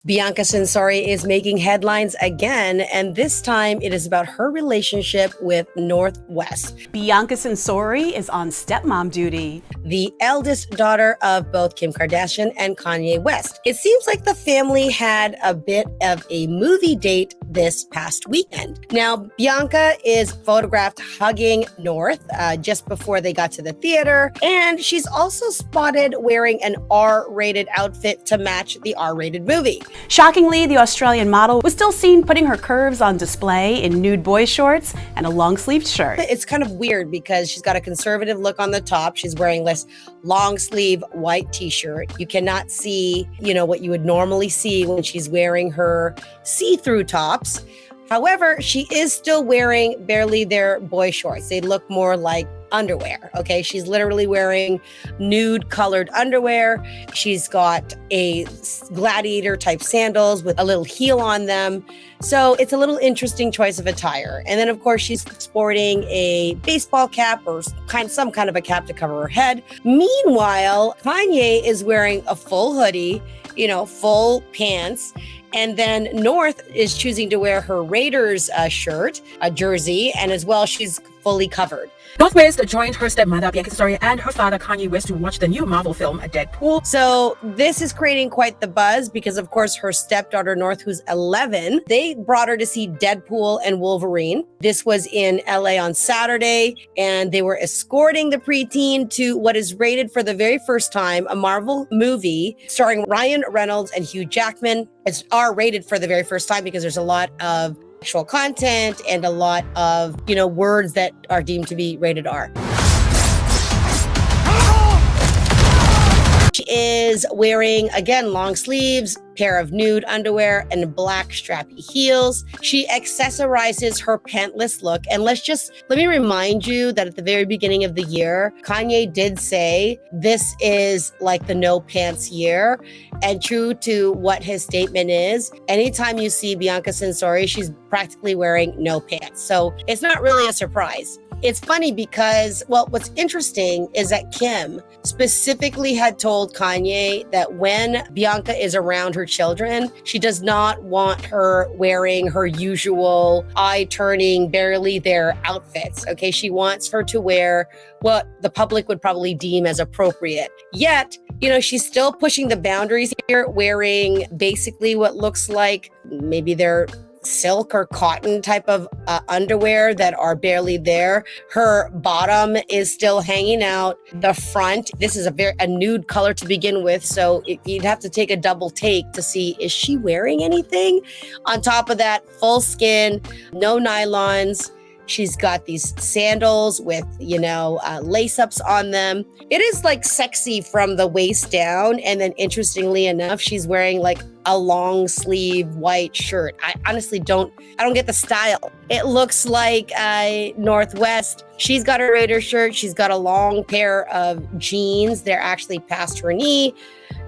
Bianca Censori is making headlines again, and this time it is about her relationship with Northwest. Bianca Censori is on stepmom duty. The eldest daughter of both Kim Kardashian and Kanye West. It seems like the family had a bit of a movie date this past weekend. Now, Bianca is photographed hugging North just before they got to the theater, and she's also spotted wearing an R-rated outfit to match the R-rated movie. Shockingly, the Australian model was still seen putting her curves on display in nude boy shorts and a long-sleeved shirt. It's kind of weird because she's got a conservative look on the top. She's wearing this long-sleeve white t-shirt. You cannot see, what you would normally see when she's wearing her see-through tops. However, she is still wearing barely their boy shorts. They look more like underwear. Okay. She's literally wearing nude colored underwear. She's got a gladiator type sandals with a little heel on them. So it's a little interesting choice of attire. And then of course she's sporting a baseball cap or some kind of a cap to cover her head. Meanwhile, Kanye is wearing a full hoodie, full pants. And then North is choosing to wear her Raiders shirt, a jersey, and as well, she's fully covered. Northwest joined her stepmother, Bianca Censori, and her father, Kanye West, to watch the new Marvel film, Deadpool. So this is creating quite the buzz because, of course, her stepdaughter, North, who's 11, they brought her to see Deadpool and Wolverine. This was in LA on Saturday, and they were escorting the preteen to what is rated for the very first time, a Marvel movie starring Ryan Reynolds and Hugh Jackman. It's R-rated for the very first time because there's a lot of sexual content and a lot of, words that are deemed to be rated R. She is wearing, again, long sleeves, pair of nude underwear, and black strappy heels. She accessorizes her pantless look. And let me remind you that at the very beginning of the year, Kanye did say this is like the no pants year. And true to what his statement is, anytime you see Bianca Censori, she's practically wearing no pants. So it's not really a surprise. It's funny because, what's interesting is that Kim specifically had told Kanye that when Bianca is around her children, she does not want her wearing her usual eye-turning, barely there outfits. Okay, she wants her to wear what the public would probably deem as appropriate. Yet, she's still pushing the boundaries here, wearing basically what looks like maybe they're silk or cotton type of underwear that are barely there. Her bottom is still hanging out. The front, this is a nude color to begin with, so you'd have to take a double take to see, is she wearing anything? On top of that, full skin, no nylons. She's got these sandals with, lace-ups on them. It is like sexy from the waist down. And then interestingly enough, she's wearing like a long sleeve white shirt. I honestly don't get the style. It looks like Northwest. She's got a Raider shirt. She's got a long pair of jeans. They're actually past her knee.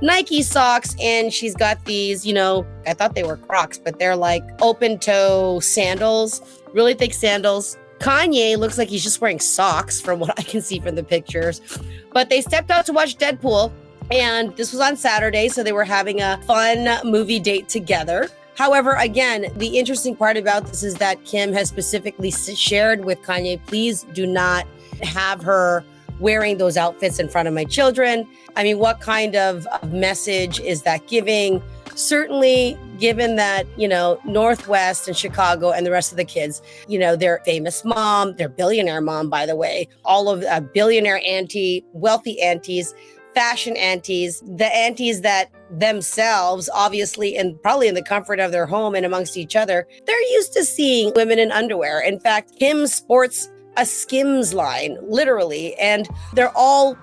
Nike socks, and she's got these, I thought they were Crocs, but they're like open toe sandals, really thick sandals. Kanye looks like he's just wearing socks from what I can see from the pictures. But they stepped out to watch Deadpool, and this was on Saturday, so they were having a fun movie date together. However, again, the interesting part about this is that Kim has specifically shared with Kanye, please do not have her wearing those outfits in front of my children. I mean, what kind of message is that giving? Certainly, given that, Northwest and Chicago and the rest of the kids, their famous mom, their billionaire mom, by the way, all of billionaire auntie, wealthy aunties, fashion aunties, the aunties that themselves, obviously, and probably in the comfort of their home and amongst each other, they're used to seeing women in underwear. In fact, Kim sports a Skims line, literally, and they're all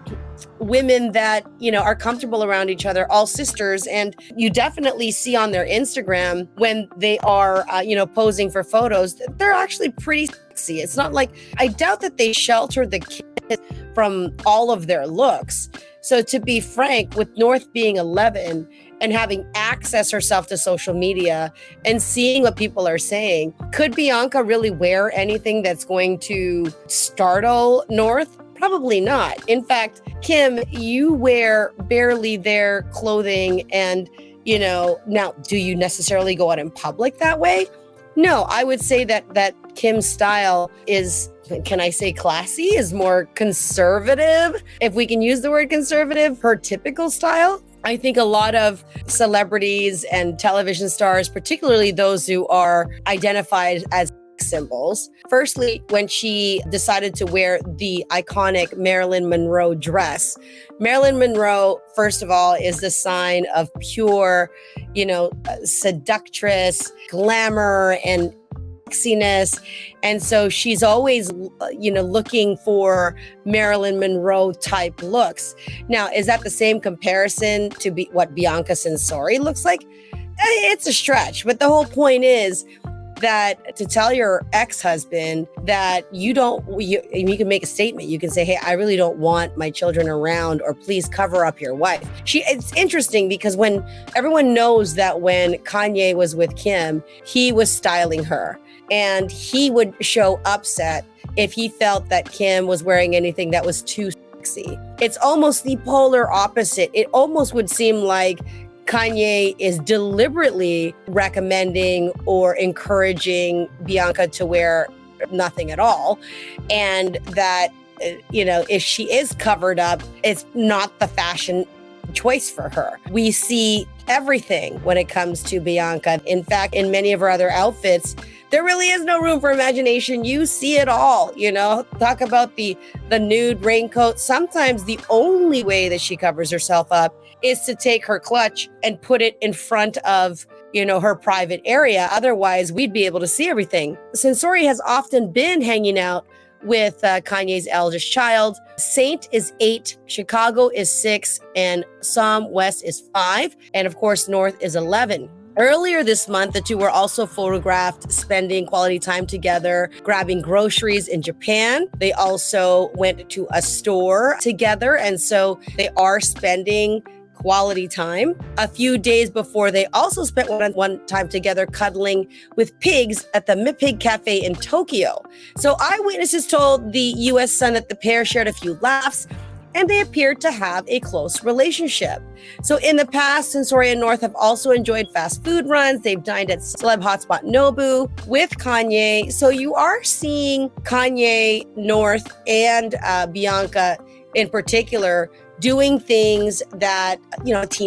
women that, are comfortable around each other, all sisters. And you definitely see on their Instagram when they are, posing for photos, they're actually pretty sexy. It's not like, I doubt that they shelter the kids from all of their looks. So to be frank, with North being 11 and having access herself to social media and seeing what people are saying, could Bianca really wear anything that's going to startle North? Probably not. In fact, Kim, you wear barely there clothing and Now, do you necessarily go out in public that way? No, I would say that Kim's style is, can I say classy, is more conservative. If we can use the word conservative, her typical style. I think a lot of celebrities and television stars, particularly those who are identified as symbols. Firstly, when she decided to wear the iconic Marilyn Monroe dress, Marilyn Monroe, first of all, is the sign of pure, seductress, glamour, and sexiness. And so she's always, looking for Marilyn Monroe type looks. Now, is that the same comparison to what Bianca Censori looks like? It's a stretch, but the whole point is that to tell your ex-husband that you can make a statement. You can say, hey, I really don't want my children around, or please cover up your wife. It's interesting because when everyone knows that when Kanye was with Kim, he was styling her, and he would show upset if he felt that Kim was wearing anything that was too sexy. It's almost the polar opposite. It almost would seem like Kanye is deliberately recommending or encouraging Bianca to wear nothing at all. And that, if she is covered up, it's not the fashion choice for her. We see everything when it comes to Bianca. In fact, in many of her other outfits, there really is no room for imagination. You see it all, talk about the nude raincoat. Sometimes the only way that she covers herself up is to take her clutch and put it in front of, her private area. Otherwise, we'd be able to see everything. Censori has often been hanging out with Kanye's eldest child. Saint is 8, Chicago is 6, and Psalm West is 5. And of course, North is 11. Earlier this month, the two were also photographed spending quality time together, grabbing groceries in Japan. They also went to a store together, and so they are spending quality time. A few days before, they also spent one time together cuddling with pigs at the Mipig Cafe in Tokyo. So eyewitnesses told the U.S. Sun that the pair shared a few laughs, and they appeared to have a close relationship. So in the past, Censori and North have also enjoyed fast food runs. They've dined at celeb hotspot Nobu with Kanye. So you are seeing Kanye, North, and Bianca in particular doing things that,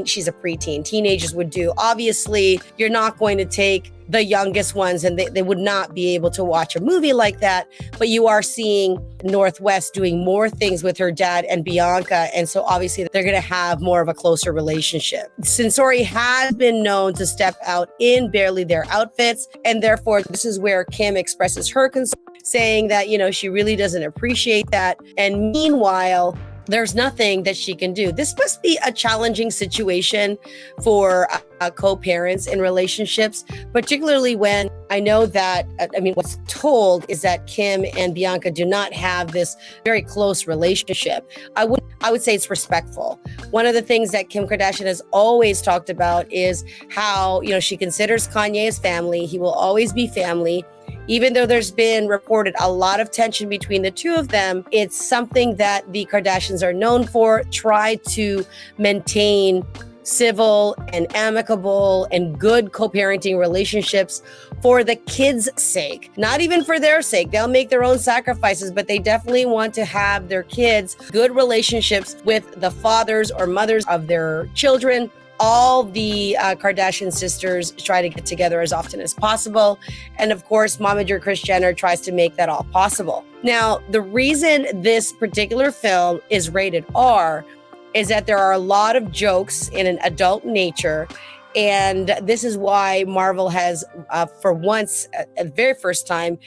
she's a preteen, teenagers would do. Obviously, you're not going to take the youngest ones and they would not be able to watch a movie like that. But you are seeing Northwest doing more things with her dad and Bianca. And so obviously they're going to have more of a closer relationship. Censori has been known to step out in barely their outfits. And therefore, this is where Kim expresses her concern, saying that, she really doesn't appreciate that. And meanwhile, there's nothing that she can do. This must be a challenging situation for co-parents in relationships, particularly when I know that, what's told is that Kim and Bianca do not have this very close relationship. I would say it's respectful. One of the things that Kim Kardashian has always talked about is how, she considers Kanye as family. He will always be family. Even though there's been reported a lot of tension between the two of them, it's something that the Kardashians are known for, try to maintain civil and amicable and good co-parenting relationships for the kids' sake, not even for their sake. They'll make their own sacrifices, but they definitely want to have their kids good relationships with the fathers or mothers of their children. All the Kardashian sisters try to get together as often as possible. And of course, Momager Kris Jenner tries to make that all possible. Now, the reason this particular film is rated R is that there are a lot of jokes in an adult nature. And this is why Marvel has, for once, at the very first time,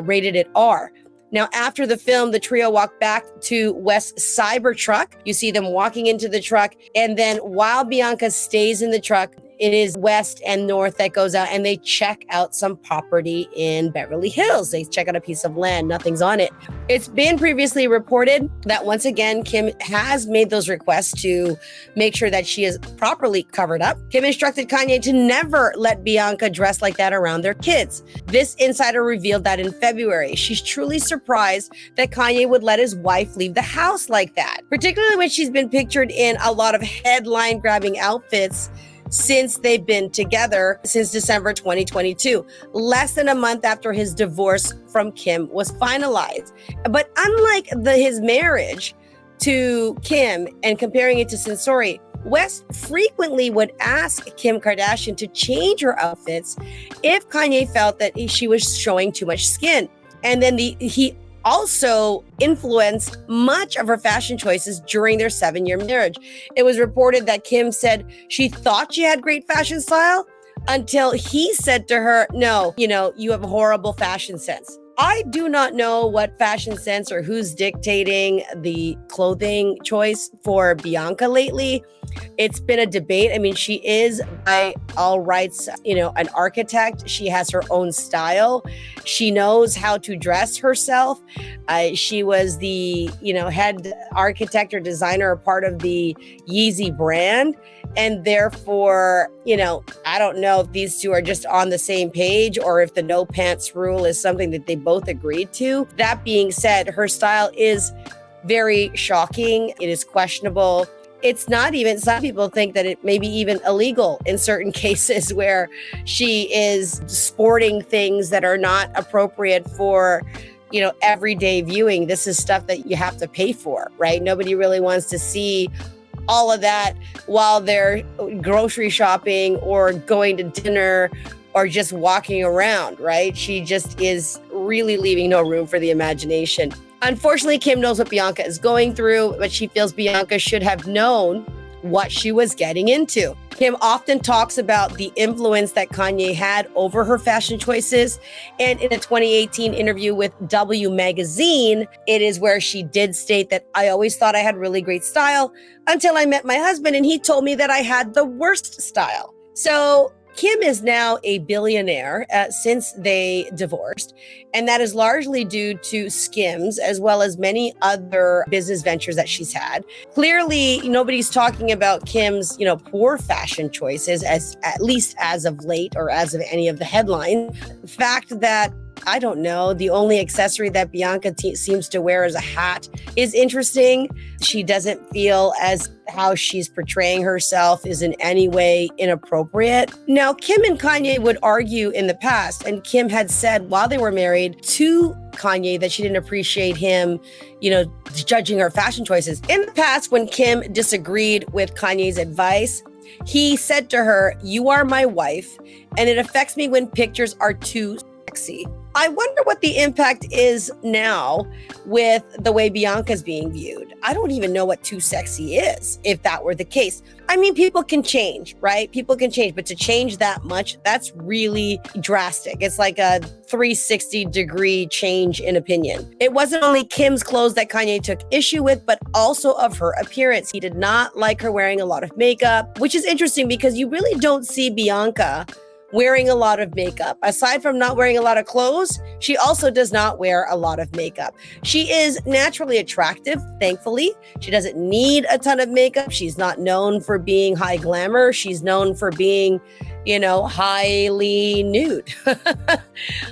rated it R. Now, after the film, the trio walked back to West's Cybertruck. You see them walking into the truck. And then while Bianca stays in the truck, it is West and North that goes out and they check out some property in Beverly Hills. They check out a piece of land. Nothing's on it. It's been previously reported that once again, Kim has made those requests to make sure that she is properly covered up. Kim instructed Kanye to never let Bianca dress like that around their kids. This insider revealed that in February, she's truly surprised that Kanye would let his wife leave the house like that, particularly when she's been pictured in a lot of headline-grabbing outfits since they've been together since December 2022, less than a month after his divorce from Kim was finalized. But unlike his marriage to Kim and comparing it to Censori, West frequently would ask Kim Kardashian to change her outfits if Kanye felt that she was showing too much skin. And then he also influenced much of her fashion choices during their 7-year marriage. It was reported that Kim said she thought she had great fashion style until he said to her, no, you have a horrible fashion sense. I do not know what fashion sense or who's dictating the clothing choice for Bianca lately. It's been a debate. I mean, she is by all rights, an architect. She has her own style. She knows how to dress herself. She was the, head architect or designer, part of the Yeezy brand. And therefore, I don't know if these two are just on the same page or if the no pants rule is something that they both agreed to. That being said, her style is very shocking. It is questionable. It's not even, some people think that it may be even illegal in certain cases where she is sporting things that are not appropriate for, everyday viewing. This is stuff that you have to pay for, right? Nobody really wants to see all of that while they're grocery shopping or going to dinner or just walking around, right? She just is really leaving no room for the imagination. Unfortunately, Kim knows what Bianca is going through, but she feels Bianca should have known what she was getting into. Kim often talks about the influence that Kanye had over her fashion choices. And in a 2018 interview with W Magazine, it is where she did state that I always thought I had really great style until I met my husband and he told me that I had the worst style. So Kim is now a billionaire since they divorced, and that is largely due to Skims as well as many other business ventures that she's had. Clearly, nobody's talking about Kim's, poor fashion choices, as at least as of late or as of any of the headlines. The fact that I don't know, the only accessory that Bianca seems to wear as a hat is interesting. She doesn't feel as how she's portraying herself is in any way inappropriate. Now, Kim and Kanye would argue in the past, and Kim had said while they were married to Kanye that she didn't appreciate him, judging her fashion choices. In the past, when Kim disagreed with Kanye's advice, he said to her, "You are my wife, and it affects me when pictures are too sexy." I wonder what the impact is now with the way Bianca's being viewed. I don't even know what too sexy is, if that were the case. I mean, people can change, right? People can change, but to change that much, that's really drastic. It's like a 360-degree change in opinion. It wasn't only Kim's clothes that Kanye took issue with, but also of her appearance. He did not like her wearing a lot of makeup, which is interesting because you really don't see Bianca wearing a lot of makeup. Aside from not wearing a lot of clothes, she also does not wear a lot of makeup. She is naturally attractive, thankfully. She doesn't need a ton of makeup. She's not known for being high glamour. She's known for being, highly nude,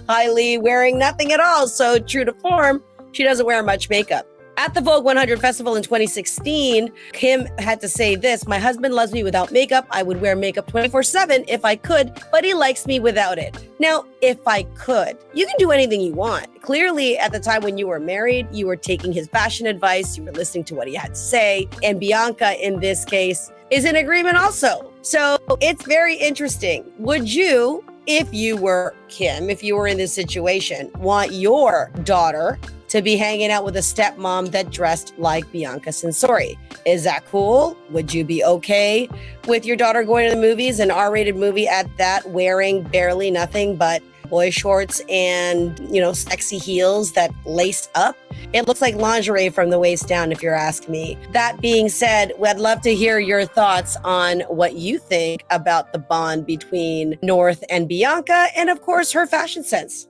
highly wearing nothing at all. So true to form, she doesn't wear much makeup. At the Vogue 100 Festival in 2016, Kim had to say this: "My husband loves me without makeup. I would wear makeup 24/7 if I could, but he likes me without it." Now, if I could, you can do anything you want. Clearly, at the time when you were married, you were taking his fashion advice, you were listening to what he had to say, and Bianca, in this case, is in agreement also. So it's very interesting. Would you, if you were Kim, if you were in this situation, want your daughter to be hanging out with a stepmom that dressed like Bianca Censori? Is that cool? Would you be okay with your daughter going to the movies, an R-rated movie at that, wearing barely nothing but boy shorts and, sexy heels that lace up? It looks like lingerie from the waist down, if you're asking me. That being said, I'd love to hear your thoughts on what you think about the bond between North and Bianca, and of course, her fashion sense.